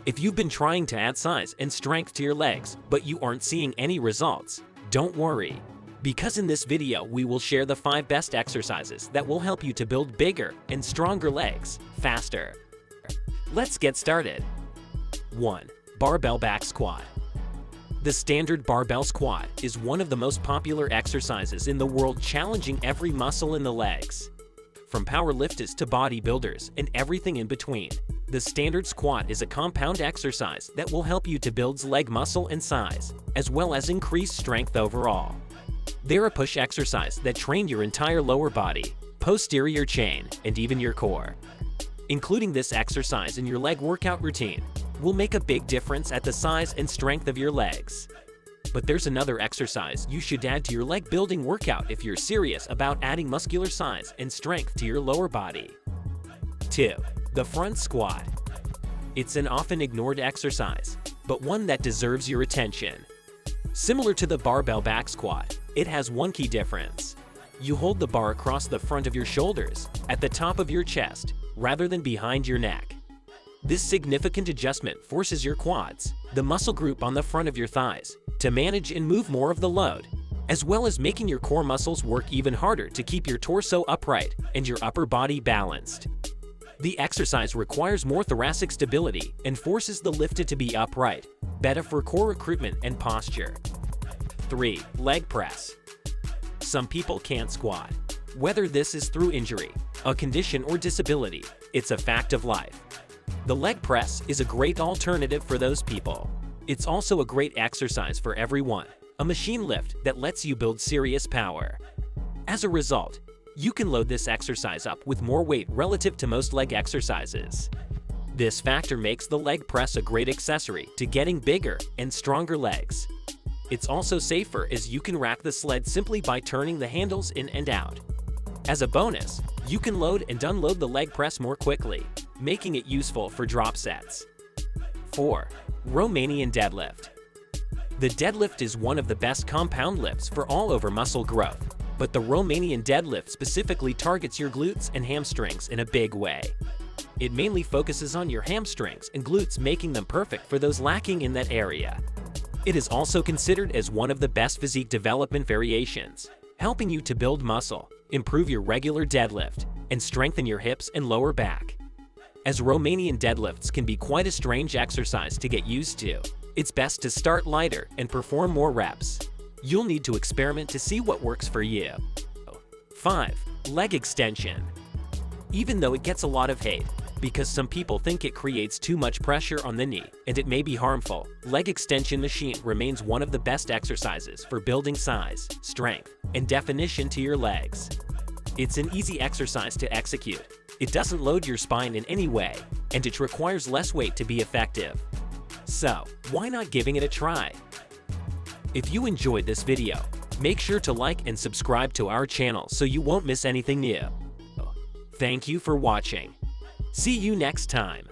If you've been trying to add size and strength to your legs, but you aren't seeing any results, don't worry. Because in this video, we will share the 5 best exercises that will help you to build bigger and stronger legs faster. Let's get started. 1. Barbell back squat. The standard barbell squat is one of the most popular exercises in the world, challenging every muscle in the legs. From powerlifters to bodybuilders and everything in between, the standard squat is a compound exercise that will help you to build leg muscle and size, as well as increase strength overall. They're a push exercise that train your entire lower body, posterior chain, and even your core. Including this exercise in your leg workout routine will make a big difference at the size and strength of your legs. But there's another exercise you should add to your leg building workout if you're serious about adding muscular size and strength to your lower body. 2. The front squat. It's an often ignored exercise, but one that deserves your attention. Similar to the barbell back squat, it has one key difference. You hold the bar across the front of your shoulders, at the top of your chest, rather than behind your neck. This significant adjustment forces your quads, the muscle group on the front of your thighs, to manage and move more of the load, as well as making your core muscles work even harder to keep your torso upright and your upper body balanced. The exercise requires more thoracic stability and forces the lifted to be upright, better for core recruitment and posture. 3. Leg press. Some people can't squat. Whether this is through injury, a condition, or disability, it's a fact of life. The leg press is a great alternative for those people. It's also a great exercise for everyone, a machine lift that lets you build serious power. As a result, you can load this exercise up with more weight relative to most leg exercises. This factor makes the leg press a great accessory to getting bigger and stronger legs. It's also safer, as you can rack the sled simply by turning the handles in and out. As a bonus, you can load and unload the leg press more quickly, making it useful for drop sets. 4. Romanian Deadlift. The deadlift is one of the best compound lifts for all over muscle growth, but the Romanian deadlift specifically targets your glutes and hamstrings in a big way. It mainly focuses on your hamstrings and glutes, making them perfect for those lacking in that area. It is also considered as one of the best physique development variations, helping you to build muscle, improve your regular deadlift, and strengthen your hips and lower back. As Romanian deadlifts can be quite a strange exercise to get used to, it's best to start lighter and perform more reps. You'll need to experiment to see what works for you. 5. Leg extension. Even though it gets a lot of hate, because some people think it creates too much pressure on the knee and it may be harmful, leg extension machine remains one of the best exercises for building size, strength, and definition to your legs. It's an easy exercise to execute. It doesn't load your spine in any way, and it requires less weight to be effective. So, why not giving it a try? If you enjoyed this video, make sure to like and subscribe to our channel so you won't miss anything new. Thank you for watching. See you next time.